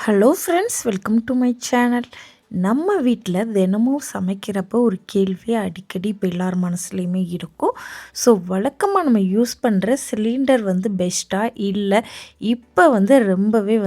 Hello friends, welcome to my channel. நம்ம வீட்டில் தினமும் சமைக்கிறப்போ ஒரு கேள்வி அடிக்கடி இப்போ எல்லார் மனசுலையுமே இருக்கும். ஸோ வழக்கமாக நம்ம யூஸ் பண்ணுற சிலிண்டர் பெஸ்ட்டாக இல்லை இப்போ ரொம்பவே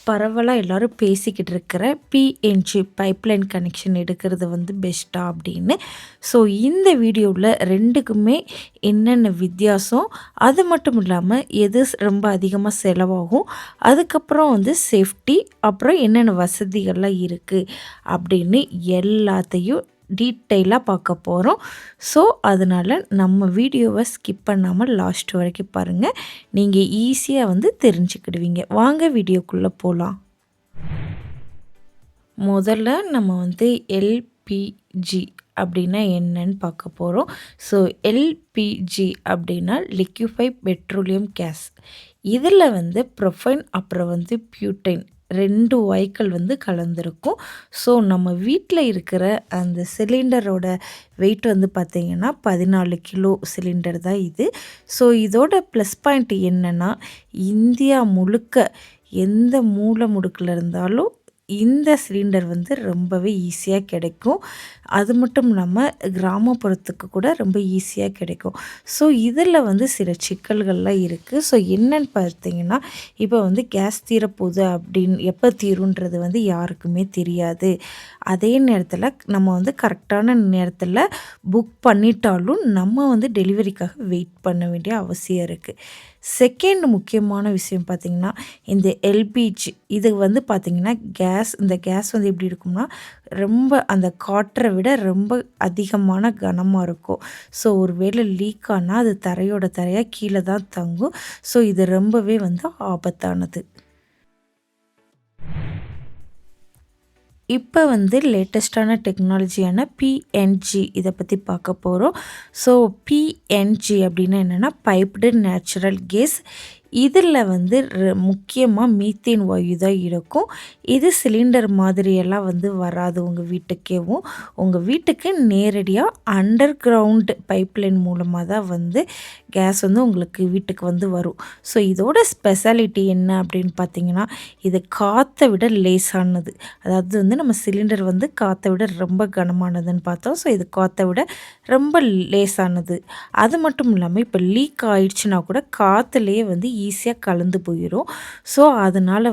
பரவலாக எல்லோரும் பேசிக்கிட்டு இருக்கிற பிஎன்ஜி பைப்லைன் கனெக்ஷன் எடுக்கிறது பெஸ்ட்டா அப்படின்னு. ஸோ இந்த வீடியோவில் ரெண்டுக்குமே என்னென்ன வித்தியாசம், அது மட்டும் இல்லாமல் எது ரொம்ப அதிகமாக செலவாகும், அதுக்கப்புறம் சேஃப்டி, அப்புறம் என்னென்ன வசதிகள்லாம் இருக்குது அப்படின்னு எல்லாத்தையும் டீட்டெயிலாக பார்க்க போகிறோம். ஸோ அதனால் நம்ம வீடியோவை ஸ்கிப் பண்ணாமல் லாஸ்ட் வரைக்கும் பாருங்கள். நீங்கள் ஈஸியாக தெரிஞ்சுக்கிடுவீங்க. வாங்க வீடியோக்குள்ளே போகலாம். முதல்ல நம்ம எல்பிஜி அப்படின்னா என்னன்னு பார்க்க போகிறோம். ஸோ எல்பிஜி அப்படின்னா லிக்யூஃபை பெட்ரோலியம் கேஸ். இதில் ப்ரொஃபைன் அப்புறம் பியூட்டைன் 2 வாயுக்கள் கலந்துருக்கும். ஸோ நம்ம வீட்டில் இருக்கிற அந்த சிலிண்டரோட வெயிட் பார்த்திங்கன்னா 14 கிலோ சிலிண்டர் தான் இது. ஸோ இதோட ப்ளஸ் பாயிண்ட் என்னென்னா, இந்தியா முழுக்க எந்த மூலை முடுக்கில் இருந்தாலும் இந்த சிலிண்டர் ரொம்பவே ஈஸியாக கிடைக்கும். அது மட்டும் இல்லாமல் கிராமப்புறத்துக்கு கூட ரொம்ப ஈஸியாக கிடைக்கும். ஸோ இதில் சில சிக்கல்கள்லாம் இருக்குது. ஸோ என்னன்னு பார்த்தீங்கன்னா, இப்போ கேஸ் தீரப்போகுது அப்படின்னு எப்போ தீருன்றது யாருக்குமே தெரியாது. அதே நேரத்தில் நம்ம கரெக்டான நேரத்தில் புக் பண்ணிட்டாலும் நம்ம டெலிவரிக்காக வெயிட் பண்ண வேண்டிய அவசியம் இருக்குது. செகண்ட் முக்கியமான விஷயம் பார்த்திங்கன்னா, இந்த எல்பிஜி இது பார்த்திங்கன்னா இந்த கேஸ் எப்படி இருக்கும்னா, ரொம்ப அந்த காற்றை விட ரொம்ப அதிகமான கனமாக இருக்கும். ஸோ ஒரு வேளை லீக் ஆனால் அது தரையாக கீழே தான் தங்கும். ஸோ இது ரொம்பவே ஆபத்தானது. இப்போ லேட்டஸ்ட்டான டெக்னாலஜியான பிஎன்ஜி இதை பற்றி பார்க்க போகிறோம். ஸோ பிஎன்ஜி அப்படின்னா என்னென்னா, பைப்டு நேச்சுரல் கேஸ். இதில் முக்கியமாக மீத்தேன் வாயு தான் இருக்கும். இது சிலிண்டர் மாதிரியெல்லாம் வராது உங்கள் வீட்டுக்கேவும். உங்கள் வீட்டுக்கு நேரடியாக அண்டர் கிரவுண்ட் பைப்லைன் மூலமாக தான் கேஸ் உங்களுக்கு வீட்டுக்கு வரும். ஸோ இதோட ஸ்பெஷாலிட்டி என்ன அப்படின்னு பார்த்தீங்கன்னா, இது காற்றை விட லேசானது. அதாவது நம்ம சிலிண்டர் காற்றை விட ரொம்ப கனமானதுன்னு பார்த்தோம். ஸோ இது காற்றை விட ரொம்ப லேசானது. அது மட்டும் இல்லாமல் இப்போ லீக் ஆயிடுச்சுன்னா கூட காற்றுலேயே ஈஸியாக கலந்து போயிடும். ஸோ அதனால்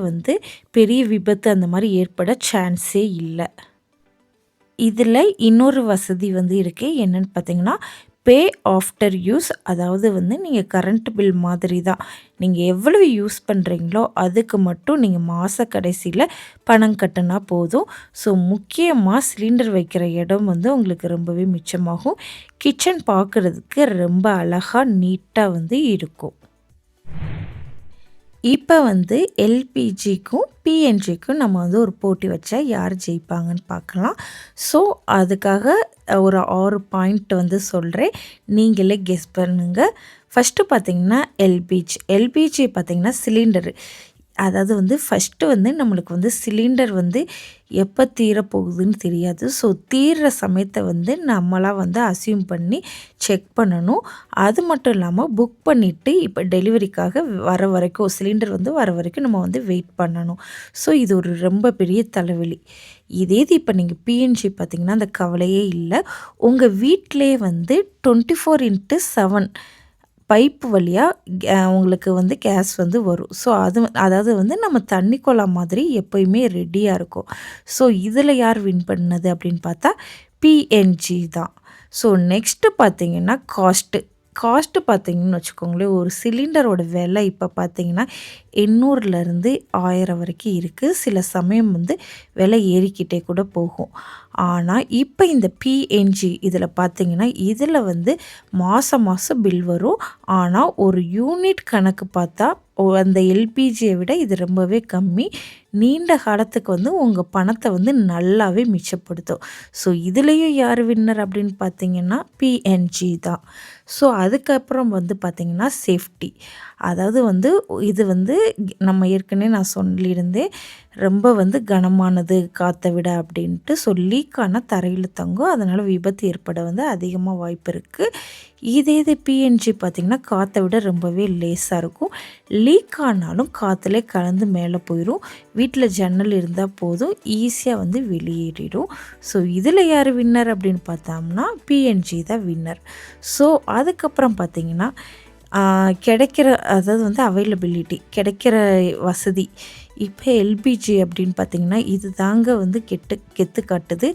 பெரிய விபத்து அந்த மாதிரி ஏற்பட சான்ஸே இல்லை. இதில் இன்னொரு வசதி இருக்குது. என்னென்னு பார்த்தீங்கன்னா, பே ஆஃப்டர் யூஸ். அதாவது நீங்கள் கரண்ட் பில் மாதிரி தான். நீங்கள் எவ்வளவு யூஸ் பண்ணுறீங்களோ அதுக்கு மட்டும் நீங்கள் மாத கடைசியில் பணம் கட்டினா போதும். ஸோ முக்கியமாக சிலிண்டர் வைக்கிற இடம் உங்களுக்கு ரொம்பவே மிச்சமாகும். கிச்சன் பார்க்குறதுக்கு ரொம்ப அழகாக நீட்டாக இருக்கும். இப்போ எல்பிஜிக்கும் பிஎன்ஜிக்கும் நம்ம ஒரு போட்டி வச்சா யார் ஜெயிப்பாங்கன்னு பார்க்கலாம். ஸோ அதுக்காக ஒரு 6 பாயிண்ட் சொல்கிறேன், நீங்களே கெஸ் பண்ணுங்கள். ஃபஸ்ட்டு பார்த்திங்கன்னா எல்பிஜி பார்த்திங்கன்னா சிலிண்டரு. அதாவது ஃபஸ்ட்டு நம்மளுக்கு சிலிண்டர் எப்போ தீரப்போகுதுன்னு தெரியாது. ஸோ தீர்ற சமயத்தை நம்மளாக அஸ்யூம் பண்ணி செக் பண்ணணும். அது மட்டும் இல்லாமல் புக் பண்ணிவிட்டு இப்போ டெலிவரிக்காக வர வரைக்கும் சிலிண்டர் வர வரைக்கும் நம்ம வெயிட் பண்ணணும். ஸோ இது ஒரு ரொம்ப பெரிய தலைவலி. இதே இது இப்போ நீங்கள் பிஎன்ஜி பார்த்திங்கன்னா அந்த கவலையே இல்லை. உங்கள் வீட்டிலே 24/7 பைப்பு வழியாக உங்களுக்கு கேஸ் வரும். ஸோ அதாவது நம்ம தண்ணி குழா மாதிரி எப்போயுமே ரெடியாக இருக்கும். ஸோ இதில் யார் வின் பண்ணது அப்படின்னு பார்த்தா பிஎன்ஜி தான். ஸோ நெக்ஸ்ட்டு பார்த்திங்கன்னா காஸ்ட்டு பார்த்திங்கன்னு வச்சுக்கோங்களேன், ஒரு சிலிண்டரோட விலை இப்போ பார்த்திங்கன்னா 800லேருந்து 1000 வரைக்கும் இருக்குது. சில சமயம் விலை ஏறிக்கிட்டே கூட போகும். ஆனால் இப்போ இந்த பிஎன்ஜி இதில் பார்த்திங்கன்னா, இதில் மாதம் பில் வரும். ஆனால் ஒரு யூனிட் கணக்கு பார்த்தா அந்த எல்பிஜியை விட இது ரொம்பவே கம்மி. நீண்ட காலத்துக்கு உங்கள் பணத்தை நல்லாவே மிச்சப்படுத்தும். ஸோ இதுலேயும் யார் வின்னர் அப்படின்னு பார்த்தீங்கன்னா பிஎன்ஜி தான். ஸோ அதுக்கப்புறம் பார்த்திங்கன்னா சேஃப்டி. அதாவது இது நம்ம ஏற்கனவே நான் சொல்லியிருந்தேன், ரொம்ப கனமானது காற்றை விட அப்படின்ட்டு. ஸோ லீக்கான தரையில் தங்கும். அதனால் விபத்து ஏற்பட அதிகமாக வாய்ப்பு இருக்குது. இது பிஎன்ஜி பார்த்திங்கன்னா காற்றை விட ரொம்பவே லேஸாக இருக்கும். லீக் ஆனாலும் காற்றுலே கலந்து மேலே போயிடும். வீட்டில் ஜன்னல் இருந்தால் போதும், ஈஸியாக வந்து வெளியேறிடும். ஸோ இதில் யார் வின்னர் அப்படின்னு பார்த்தோம்னா பிஎன்ஜி தான் வின்னர். ஸோ அதுக்கப்புறம் பார்த்திங்கன்னா கிடைக்கிற அதாவது வந்து அவைலபிலிட்டி கிடைக்கிற வசதி. இப்போ எல்பிஜி அப்படின்னு பார்த்திங்கன்னா இது தாங்க வந்து கெத்து காட்டுது.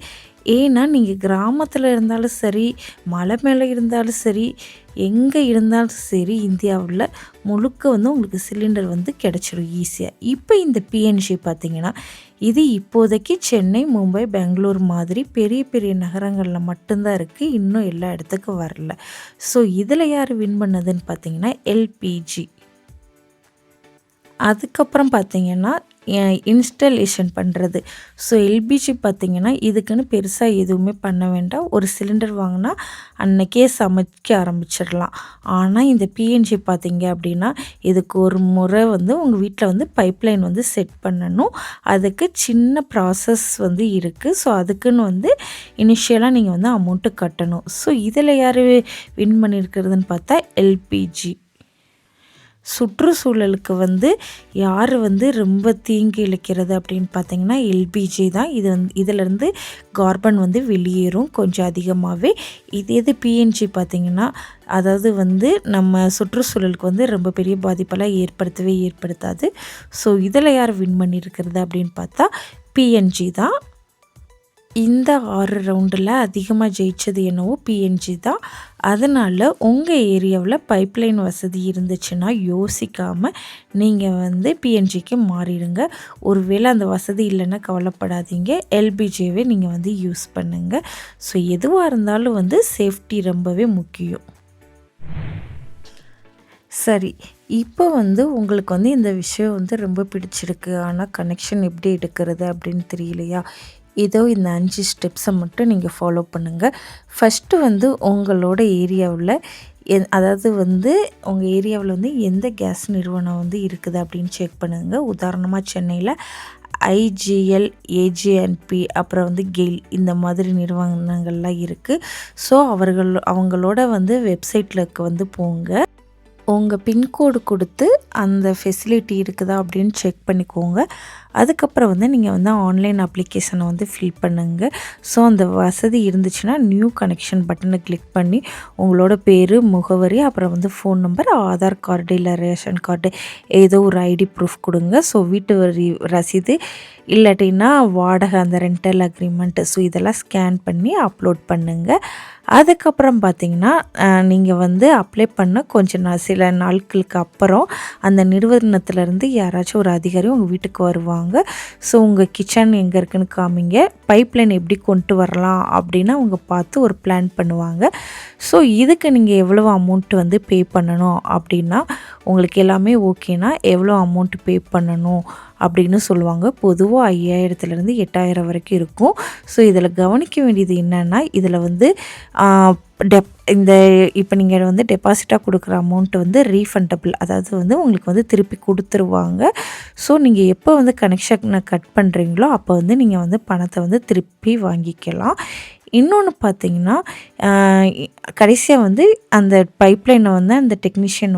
ஏன்னா நீங்கள் கிராமத்தில் இருந்தாலும் சரி, மலை மேலே இருந்தாலும் சரி, எங்கே இருந்தாலும் சரி, இந்தியாவில் முழுக்க வந்து உங்களுக்கு சிலிண்டர் வந்து கிடச்சிடும் ஈஸியாக. இப்போ இந்த பிஎன்ஜி பார்த்திங்கன்னா இது இப்போதைக்கு சென்னை, மும்பை, பெங்களூர் மாதிரி பெரிய பெரிய நகரங்களில் மட்டும்தான் இருக்குது. இன்னும் எல்லா இடத்துக்கும் வரல. ஸோ இதில் யார் வின் பண்ணதுன்னு பார்த்திங்கன்னா எல்பிஜி. அதுக்கப்புறம் பார்த்திங்கன்னா இன்ஸ்டலேஷன் பண்ணுறது. ஸோ எல்பிஜி பார்த்திங்கன்னா இதுக்குன்னு பெருசாக எதுவுமே பண்ண வேண்டாம். ஒரு சிலிண்டர் வாங்கினா அன்றைக்கே சமைக்க ஆரம்பிச்சிடலாம். ஆனால் இந்த பிஎன்ஜி பார்த்திங்க அப்படின்னா இதுக்கு ஒரு முறை வந்து உங்கள் வீட்டில் வந்து பைப்லைன் வந்து செட் பண்ணணும். அதுக்கு சின்ன ப்ராசஸ் வந்து இருக்குது. ஸோ அதுக்குன்னு வந்து இனிஷியலாக நீங்கள் வந்து அமௌண்ட்டு கட்டணும். ஸோ இதில் யார் வின் பண்ணியிருக்கிறதுன்னு பார்த்தா எல்பிஜி. சுற்றுச்சூழலுக்கு வந்து யார் வந்து ரொம்ப தீங்கு இழைக்கிறது அப்படின்னு பார்த்திங்கன்னா எல்பிஜி தான். இதிலேருந்து கார்பன் வந்து வெளியேறும் கொஞ்சம் அதிகமாகவே. இது பிஎன்ஜி பார்த்திங்கன்னா அதாவது வந்து நம்ம சுற்றுச்சூழலுக்கு வந்து ரொம்ப பெரிய பாதிப்பெல்லாம் ஏற்படுத்தாது. ஸோ இதில் யார் வின் பண்ணியிருக்கிறது அப்படின்னு பார்த்தா பிஎன்ஜி தான். இந்த 6 ரவுண்டில் அதிகமாக ஜெயித்தது என்னவோ பிஎன்ஜி தான். அதனால் உங்கள் ஏரியாவில் பைப்லைன் வசதி இருந்துச்சுன்னா யோசிக்காமல் நீங்கள் வந்து பிஎன்ஜிக்கு மாறிடுங்க. ஒருவேளை அந்த வசதி இல்லைன்னா கவலைப்படாதீங்க, எல்பிஜியவே நீங்கள் வந்து யூஸ் பண்ணுங்கள். ஸோ எதுவாக இருந்தாலும் வந்து சேஃப்டி ரொம்பவே முக்கியம். சரி, இப்போ வந்து உங்களுக்கு வந்து இந்த விஷயம் வந்து ரொம்ப பிடிச்சிருக்கு, ஆனால் கனெக்ஷன் எப்படி எடுக்கிறது அப்படின்னு தெரியலையா? இதோ இந்த 5 ஸ்டெப்ஸை மட்டும் நீங்கள் ஃபாலோ பண்ணுங்கள். ஃபஸ்ட்டு வந்து உங்களோட ஏரியாவில் அதாவது வந்து உங்கள் ஏரியாவில் வந்து எந்த கேஸ் நிறுவனம் வந்து இருக்குது அப்படின்னு செக் பண்ணுங்கள். உதாரணமாக சென்னையில் ஐஜிஎல், ஏஜிஎன்பி, அப்புறம் வந்து கெயில் இந்த மாதிரி நிறுவனங்கள்லாம் இருக்குது. ஸோ அவங்களோட வந்து வெப்சைட்டில் வந்து போங்க. உங்கள் பின்கோடு கொடுத்து அந்த ஃபெசிலிட்டி இருக்குதா அப்படின்னு செக் பண்ணிக்கோங்க. அதுக்கப்புறம் வந்து நீங்கள் வந்து ஆன்லைன் அப்ளிகேஷனை வந்து ஃபில் பண்ணுங்கள். ஸோ அந்த வசதி இருந்துச்சுன்னா நியூ கனெக்ஷன் பட்டனை கிளிக் பண்ணி உங்களோட பேர், முகவரி, அப்புறம் வந்து ஃபோன் நம்பர், ஆதார் கார்டு இல்லை ரேஷன் கார்டு ஏதோ ஒரு ஐடி ப்ரூஃப் கொடுங்க. ஸோ வீட்டு வரி ரசீது இல்லாட்டின்னா வாடகை அந்த ரெண்டல் அக்ரிமெண்ட்டு, ஸோ இதெல்லாம் ஸ்கேன் பண்ணி அப்லோட் பண்ணுங்கள். அதுக்கப்புறம் பார்த்திங்கன்னா நீங்கள் வந்து அப்ளை பண்ண சில நாட்களுக்கு அப்புறம் அந்த நிறுவனத்துலேருந்து யாராச்சும் ஒரு அதிகாரி உங்கள் வீட்டுக்கு வருவாங்க. ஸோ உங்கள் கிச்சன் எங்கே இருக்குன்னு காமிங்க, பைப்லைன் எப்படி கொண்டு வரலாம் அப்படின்னு அவங்க பார்த்து ஒரு பிளான் பண்ணுவாங்க. ஸோ இதுக்கு நீங்கள் எவ்வளோ அமௌண்ட் வந்து பே பண்ணணும் அப்படின்னா, உங்களுக்கு எல்லாமே ஓகேனா எவ்வளோ அமௌண்ட் பே பண்ணணும் அப்படின்னு சொல்லுவாங்க. பொதுவாக 5000லேருந்து 8000 வரைக்கும் இருக்கும். ஸோ இதில் கவனிக்க வேண்டியது என்னென்னா, இதில் வந்து இந்த இப்போ நீங்கள் வந்து டெபாசிட்டாக கொடுக்குற அமௌண்ட்டு வந்து ரீஃபண்டபிள், அதாவது வந்து உங்களுக்கு வந்து திருப்பி கொடுத்துருவாங்க. ஸோ நீங்கள் எப்போ வந்து கனெக்ஷனை கட் பண்ணுறீங்களோ அப்போ வந்து நீங்கள் வந்து பணத்தை வந்து திருப்பி வாங்கிக்கலாம். இன்னொன்று பார்த்திங்கன்னா, கடைசியாக வந்து அந்த பைப்லைனை வந்து அந்த டெக்னீஷியன்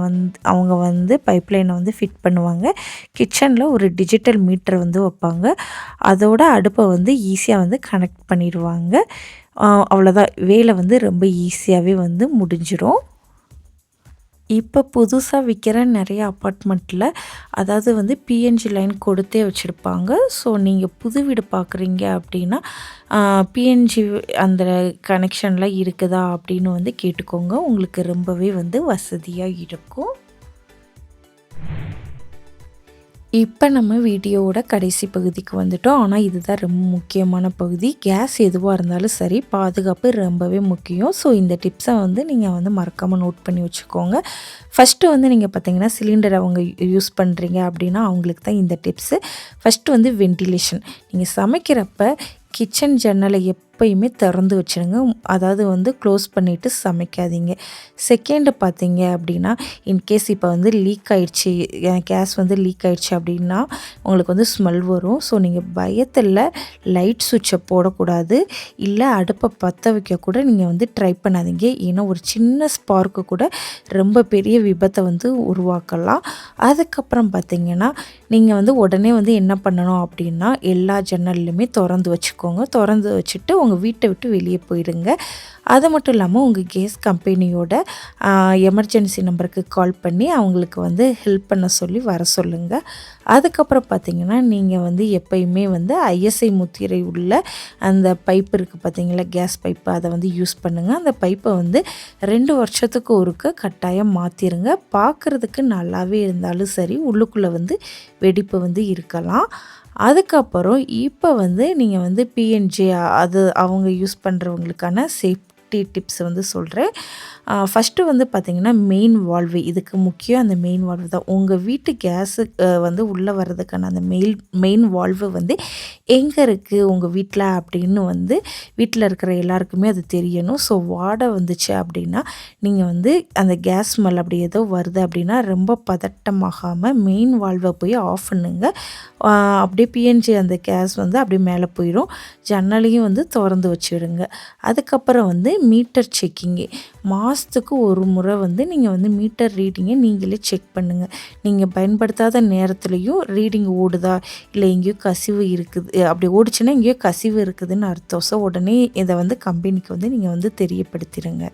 அவங்க வந்து பைப்லைனை வந்து ஃபிட் பண்ணுவாங்க. கிச்சனில் ஒரு டிஜிட்டல் மீட்டர் வந்து வைப்பாங்க. அதோட அடுப்பை வந்து ஈஸியாக வந்து கனெக்ட் பண்ணிடுவாங்க. அவ்வளோதான், வேலை வந்து ரொம்ப ஈஸியாகவே வந்து முடிஞ்சிடும். இப்போ புதுசாக விற்கிற நிறைய அப்பார்ட்மெண்ட்டில் அதாவது வந்து பிஎன்ஜி லைன் கொடுத்தே வச்சுருப்பாங்க. ஸோ நீங்கள் புது வீடு பார்க்குறீங்க அப்படின்னா பிஎன்ஜி அந்த கனெக்ஷன்லாம் இருக்குதா அப்படின்னு வந்து கேட்டுக்கோங்க. உங்களுக்கு ரொம்பவே வந்து வசதியாக இருக்கும். இப்போ நம்ம வீடியோவோட கடைசி பகுதிக்கு வந்துட்டோம். ஆனால் இதுதான் ரொம்ப முக்கியமான பகுதி. கேஸ் எதுவாக இருந்தாலும் சரி, பாதுகாப்பு ரொம்பவே முக்கியம். ஸோ இந்த டிப்ஸை வந்து நீங்கள் வந்து மறக்காமல் நோட் பண்ணி வச்சுக்கோங்க. ஃபஸ்ட்டு வந்து நீங்கள் பார்த்தீங்கன்னா சிலிண்டர் அவங்க யூஸ் பண்ணுறீங்க அப்படின்னா அவங்களுக்கு தான் இந்த டிப்ஸு. ஃபஸ்ட்டு வந்து வென்டிலேஷன். நீங்கள் சமைக்கிறப்ப கிச்சன் ஜன்னலை எப்பயுமே திறந்து வச்சுடுங்க. அதாவது வந்து க்ளோஸ் பண்ணிவிட்டு சமைக்காதீங்க. செகண்டு பார்த்தீங்க அப்படின்னா, இன்கேஸ் இப்போ வந்து லீக் ஆயிடுச்சு, கேஸ் வந்து லீக் ஆயிடுச்சு அப்படின்னா உங்களுக்கு வந்து ஸ்மெல் வரும். ஸோ நீங்கள் பயத்தில் லைட் சுவிட்சை போடக்கூடாது. இல்லை அடுப்பை பற்ற வைக்க கூட நீங்கள் வந்து ட்ரை பண்ணாதீங்க. ஏன்னா ஒரு சின்ன ஸ்பார்க்கு கூட ரொம்ப பெரிய விபத்தை வந்து உருவாக்கலாம். அதுக்கப்புறம் பார்த்தீங்கன்னா, நீங்கள் வந்து உடனே வந்து என்ன பண்ணணும் அப்படின்னா, எல்லா ஜன்னல்லுமே திறந்து வச்சுக்கோங்க. திறந்து வச்சுட்டு உங்கள் வீட்டை விட்டு வெளியே போயிடுங்க. அது மட்டும் இல்லாமல் உங்கள் கேஸ் கம்பெனியோட எமர்ஜென்சி நம்பருக்கு கால் பண்ணி அவங்களுக்கு வந்து ஹெல்ப் பண்ண சொல்லி வர சொல்லுங்கள். அதுக்கப்புறம் பார்த்திங்கன்னா, நீங்கள் வந்து எப்பயுமே வந்து ஐஎஸ்ஐ முத்திரை உள்ள அந்த பைப் இருக்குது பார்த்தீங்களா, கேஸ் பைப்பு, அதை வந்து யூஸ் பண்ணுங்கள். அந்த பைப்பை வந்து 2 வருஷத்துக்கு ஒருக்க கட்டாயம் மாற்றிடுங்க. பார்க்குறதுக்கு நல்லாவே இருந்தாலும் சரி, உள்ளுக்குள்ளே வந்து வெடிப்பு வந்து இருக்கலாம். அதுக்கப்புறம் இப்போ வந்து நீங்கள் வந்து பிஎன்ஜி அது அவங்க யூஸ் பண்ணுறவங்களுக்கான சேஃப்டி டிப்ஸ் வந்து சொல்கிறேன். ஃபஸ்ட்டு வந்து பார்த்திங்கன்னா, மெயின் வால்வு, இதுக்கு முக்கியம் அந்த மெயின் வால்வு தான். உங்கள் வீட்டு கேஸு வந்து உள்ளே வர்றதுக்கான அந்த மெயின் வால்வு வந்து எங்கே இருக்குது உங்கள் வீட்டில் அப்படின்னு வந்து வீட்டில் இருக்கிற எல்லாருக்குமே அது தெரியணும். ஸோ வாடை வந்துச்சு அப்படின்னா, நீங்கள் வந்து அந்த கேஸ் ஸ்மெல் அப்படி ஏதோ வருது அப்படின்னா ரொம்ப பதட்டமாகாமல் மெயின் வால்வை போய் ஆஃப் பண்ணுங்க. அப்படியே பிஎன்ஜி அந்த கேஸ் வந்து அப்படியே மேலே போயிடும். ஜன்னலையும் வந்து திறந்து வச்சுடுங்க. அதுக்கப்புறம் வந்து மீட்டர் செக்கிங்கு, மாதத்துக்கு ஒரு முறை வந்து நீங்கள் வந்து மீட்டர் ரீடிங்கை நீங்களே செக் பண்ணுங்கள். நீங்கள் பயன்படுத்தாத நேரத்துலையும் ரீடிங் ஓடுதா, இல்லை எங்கேயோ கசிவு இருக்குது, அப்படி ஓடிச்சுன்னா எங்கேயோ கசிவு இருக்குதுன்னு அர்த்தம். ஸோ உடனே இதை வந்து கம்பெனிக்கு வந்து நீங்கள் வந்து தெரியப்படுத்திடுங்க.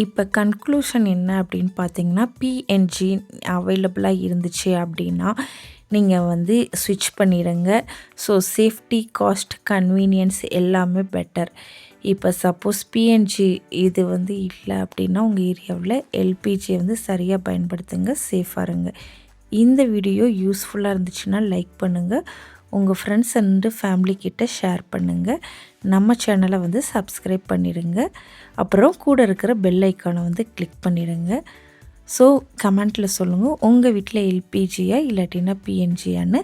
இப்போ கன்க்ளூஷன் என்ன அப்படின்னு பார்த்தீங்கன்னா, பிஎன்ஜி அவைலபிளாக இருந்துச்சு அப்படின்னா நீங்கள் வந்து ஸ்விட்ச் பண்ணிடுங்க. ஸோ சேஃப்டி, காஸ்ட், கன்வீனியன்ஸ் எல்லாமே பெட்டர். இப்போ சப்போஸ் பிஎன்ஜி இது வந்து இல்லை அப்படின்னா உங்கள் ஏரியாவில் எல்பிஜியை வந்து சரியாக பயன்படுத்துங்க, சேஃபாக இருங்க. இந்த வீடியோ யூஸ்ஃபுல்லாக இருந்துச்சுன்னா லைக் பண்ணுங்கள், உங்கள் ஃப்ரெண்ட்ஸ் அண்டு ஃபேமிலி கிட்ட ஷேர் பண்ணுங்கள். நம்ம சேனலை வந்து சப்ஸ்கிரைப் பண்ணிடுங்க. அப்புறம் கூட இருக்கிற பெல் ஐக்கானை வந்து கிளிக் பண்ணிடுங்க. ஸோ கமெண்ட்டில் சொல்லுங்கள், உங்கள் வீட்டில் எல்பிஜியா இல்லாட்டினா பிஎன்ஜியான்னு.